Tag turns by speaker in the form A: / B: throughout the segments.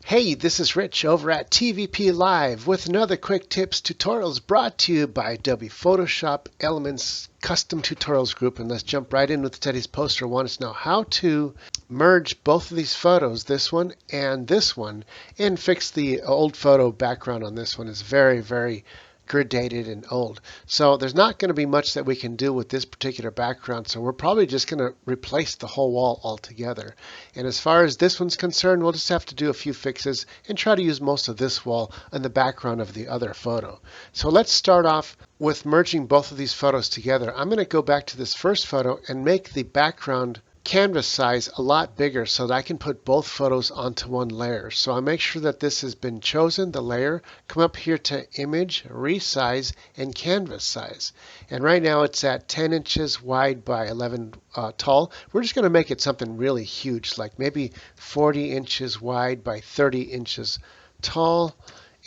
A: Hey, this is Rich over at TVP Live with another quick tips tutorials brought to you by Adobe Photoshop Elements Custom Tutorials Group. And let's jump right in with today's poster. Want us to know how to merge both of these photos, this one and this one, and fix the old photo background on this one. Is very grid dated and old. So there's not going to be much that we can do with this particular background. So we're probably just going to replace the whole wall altogether. And as far as this one's concerned, we'll just have to do a few fixes and try to use most of this wall in the background of the other photo. So let's start off with merging both of these photos together. I'm going to go back to this first photo and make the background canvas size a lot bigger so that I can put both photos onto one layer. So I make sure that this has been chosen, the layer, come up here to image, resize, and canvas size. And right now it's at 10 inches wide by 11 tall. We're just going to make it something really huge, like maybe 40 inches wide by 30 inches tall.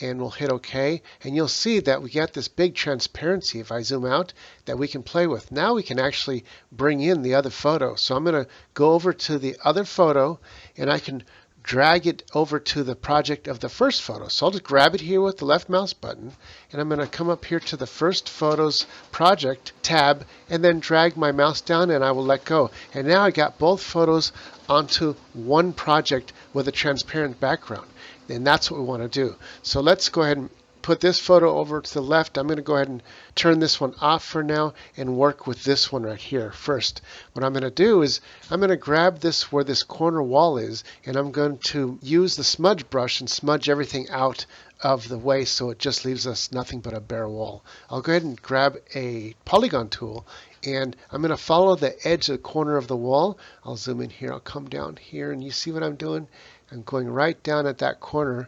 A: And we'll hit OK, and you'll see that we got this big transparency if I zoom out that we can play with. Now we can actually bring in the other photo. So I'm going to go over to the other photo and I can drag it over to the project of the first photo. So I'll just grab it here with the left mouse button and I'm going to come up here to the first photos project tab and then drag my mouse down and I will let go. And now I got both photos onto one project with a transparent background. And that's what we want to do. So let's go ahead and put this photo over to the left. I'm going to go ahead and turn this one off for now and work with this one right here first. What I'm going to do is I'm going to grab this where this corner wall is and I'm going to use the smudge brush and smudge everything out of the way so it just leaves us nothing but a bare wall. I'll go ahead and grab a polygon tool and I'm going to follow the edge of the corner of the wall. I'll zoom in here. I'll come down here and you see what I'm doing? I'm going right down at that corner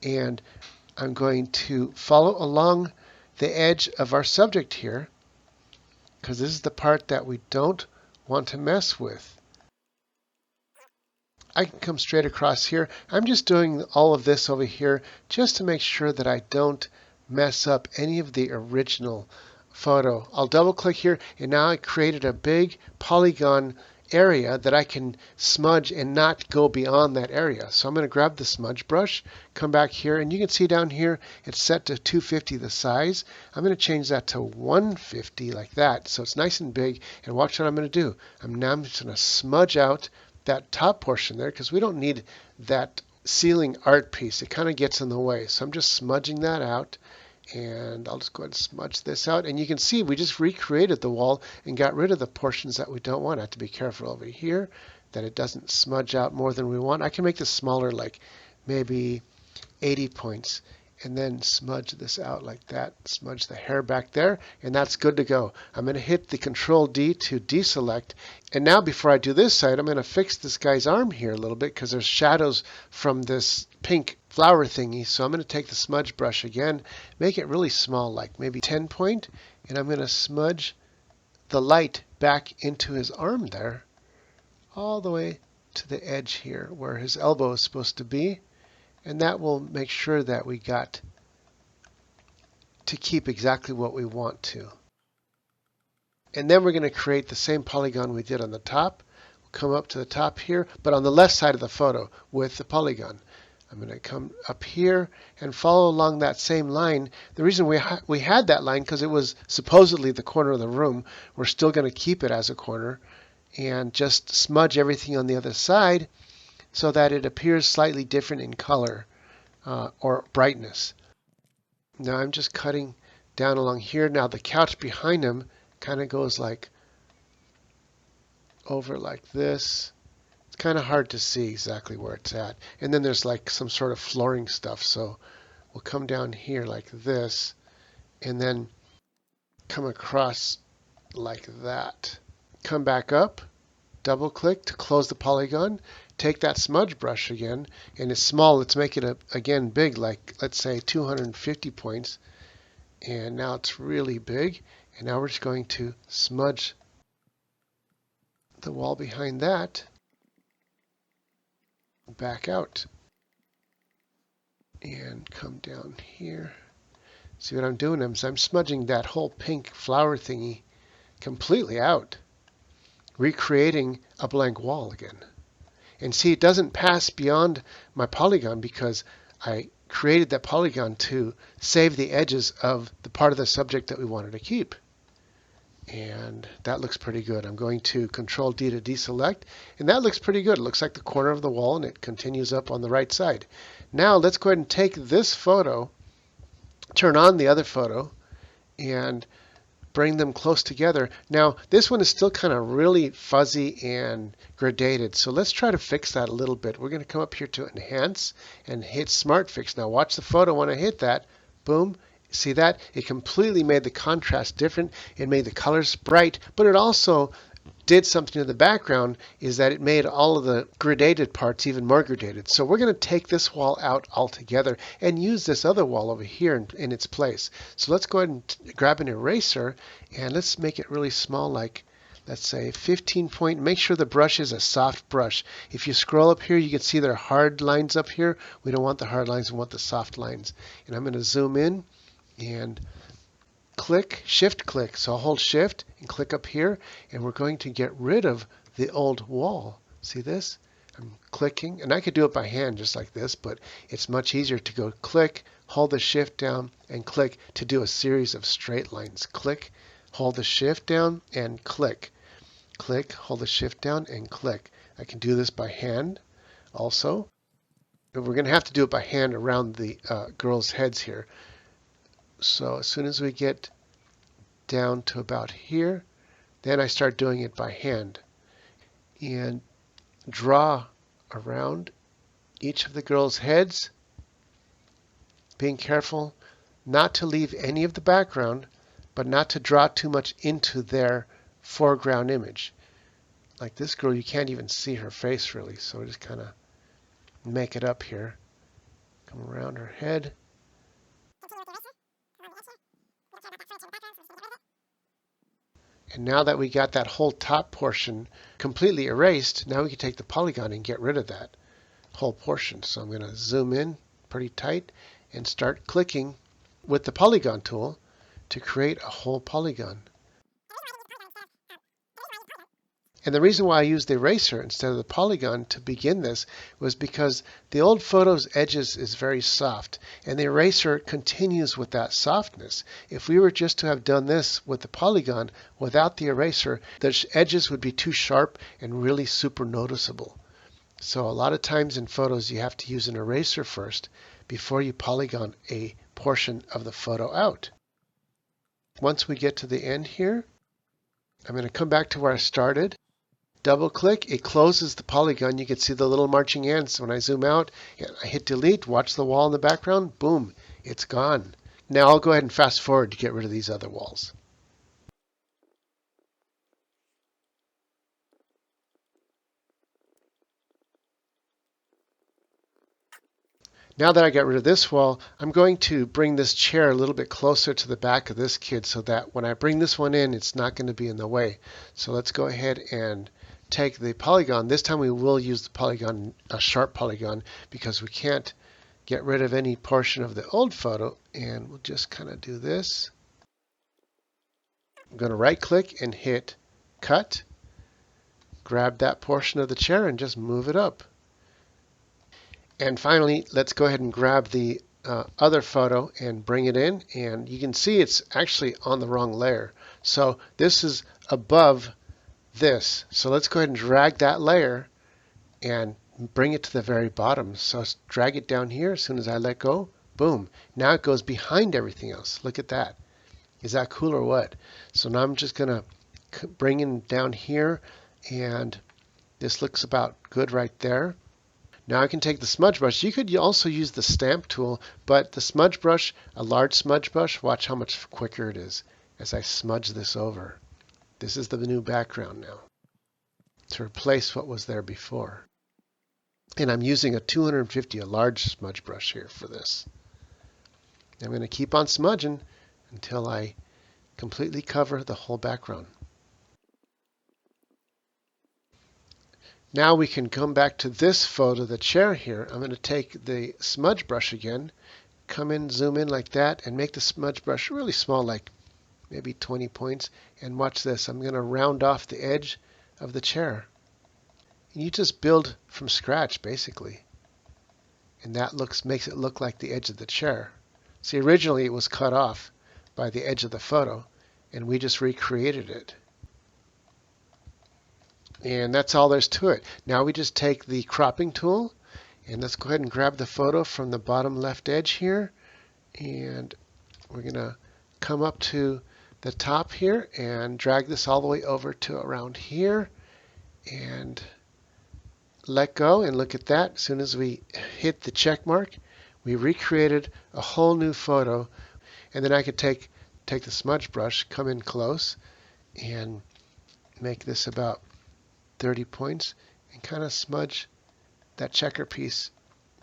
A: and I'm going to follow along the edge of our subject here because this is the part that we don't want to mess with. I can come straight across here. I'm just doing all of this over here just to make sure that I don't mess up any of the original photo. I'll double click here and now I created a big polygon area that I can smudge and not go beyond that area. So I'm going to grab the smudge brush, come back here, and you can see down here it's set to 250 the size. I'm going to change that to 150 like that so it's nice and big. And watch what I'm going to do. I'm just going to smudge out that top portion there because we don't need that ceiling art piece. It kind of gets in the way. So I'm just smudging that out. And I'll just go ahead and smudge this out. And you can see we just recreated the wall and got rid of the portions that we don't want. I have to be careful over here that it doesn't smudge out more than we want. I can make this smaller, like maybe 80 points. And then smudge this out like that. Smudge the hair back there. And that's good to go. I'm going to hit the Control D to deselect. And now before I do this side, I'm going to fix this guy's arm here a little bit because there's shadows from this pink flower thingy. So I'm going to take the smudge brush again, make it really small, like maybe 10 point. And I'm going to smudge the light back into his arm there, all the way to the edge here where his elbow is supposed to be. And that will make sure that we got to keep exactly what we want to. And then we're going to create the same polygon we did on the top. We'll come up to the top here, but on the left side of the photo with the polygon. I'm going to come up here and follow along that same line. The reason we had that line because it was supposedly the corner of the room. We're still going to keep it as a corner and just smudge everything on the other side so that it appears slightly different in color or brightness. Now I'm just cutting down along here. Now the couch behind him kind of goes like over like this. It's kind of hard to see exactly where it's at. And then there's like some sort of flooring stuff. So we'll come down here like this and then come across like that. Come back up, double click to close the polygon. Take that smudge brush again, and it's small. Let's make it again big, like let's say 250 points. And now it's really big. And now we're just going to smudge the wall behind that back out. And come down here. See what I'm doing? I'm smudging that whole pink flower thingy completely out, recreating a blank wall again. And see, it doesn't pass beyond my polygon because I created that polygon to save the edges of the part of the subject that we wanted to keep. And that looks pretty good. I'm going to Control D to deselect, and that looks pretty good. It looks like the corner of the wall, and it continues up on the right side. Now let's go ahead and take this photo, turn on the other photo, and bring them close together. Now this one is still kind of really fuzzy and gradated, so let's try to fix that a little bit. We're going to come up here to Enhance and hit Smart Fix. Now watch the photo when I hit that. Boom. See that? It completely made the contrast different. It made the colors bright, but it also did something to the background, is that it made all of the gradated parts even more gradated. So we're going to take this wall out altogether and use this other wall over here in its place. So let's go ahead and grab an eraser and let's make it really small, like let's say 15 point. Make sure the brush is a soft brush. If you scroll up here, you can see there are hard lines up here. We don't want the hard lines, we want the soft lines. And I'm going to zoom in and click, shift click. So I'll hold shift and click up here, and we're going to get rid of the old wall. See this? I'm clicking, and I could do it by hand just like this, but it's much easier to go click, hold the shift down, and click to do a series of straight lines. Click, hold the shift down, and click. Click, hold the shift down, and click. I can do this by hand also. But we're going to have to do it by hand around the girls' heads here. So as soon as we get down to about here, then I start doing it by hand and draw around each of the girls' heads, being careful not to leave any of the background, but not to draw too much into their foreground image. Like this girl, you can't even see her face really, so just kind of make it up here. Come around her head. And now that we got that whole top portion completely erased, now we can take the polygon and get rid of that whole portion. So I'm going to zoom in pretty tight and start clicking with the polygon tool to create a whole polygon. And the reason why I used the eraser instead of the polygon to begin this was because the old photo's edges is very soft, and the eraser continues with that softness. If we were just to have done this with the polygon without the eraser, the edges would be too sharp and really super noticeable. So a lot of times in photos you have to use an eraser first before you polygon a portion of the photo out. Once we get to the end here, I'm going to come back to where I started. Double click, it closes the polygon. You can see the little marching ants. When I zoom out, I hit delete, watch the wall in the background, boom, it's gone. Now I'll go ahead and fast forward to get rid of these other walls. Now that I got rid of this wall, I'm going to bring this chair a little bit closer to the back of this kid so that when I bring this one in, it's not going to be in the way. So let's go ahead and take the polygon. This time we will use the polygon, a sharp polygon, because we can't get rid of any portion of the old photo. And we'll just kind of do this. I'm going to right click and hit cut. Grab that portion of the chair and just move it up. And finally, let's go ahead and grab the other photo and bring it in. And you can see it's actually on the wrong layer. So this is above this. So let's go ahead and drag that layer and bring it to the very bottom. So drag it down here. As soon as I let go, boom. Now it goes behind everything else. Look at that. Is that cool or what? So now I'm just going to bring it down here, and this looks about good right there. Now I can take the smudge brush. You could also use the stamp tool, but the smudge brush, a large smudge brush, watch how much quicker it is as I smudge this over. This is the new background now to replace what was there before. And I'm using a 250, a large smudge brush here for this. I'm going to keep on smudging until I completely cover the whole background. Now we can come back to this photo, the chair here. I'm going to take the smudge brush again, come in, zoom in like that, and make the smudge brush really small, like maybe 20 points. And watch this. I'm going to round off the edge of the chair. You just build from scratch basically. And that makes it look like the edge of the chair. See, originally it was cut off by the edge of the photo, and we just recreated it. And that's all there's to it. Now we just take the cropping tool, and let's go ahead and grab the photo from the bottom left edge here, and we're going to come up to the top here and drag this all the way over to around here, and let go, and look at that. As soon as we hit the check mark, we recreated a whole new photo. And then I could take the smudge brush, come in close, and make this about 30 points, and kind of smudge that checker piece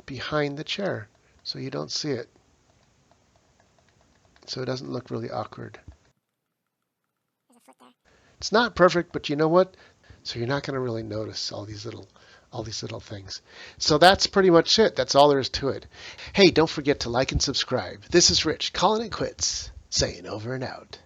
A: behind the chair so you don't see it, so it doesn't look really awkward. It's not perfect, but you know what? So you're not going to really notice all these little things. So that's pretty much it. That's all there is to it. Hey, don't forget to like and subscribe. This is Rich, calling it quits, saying over and out.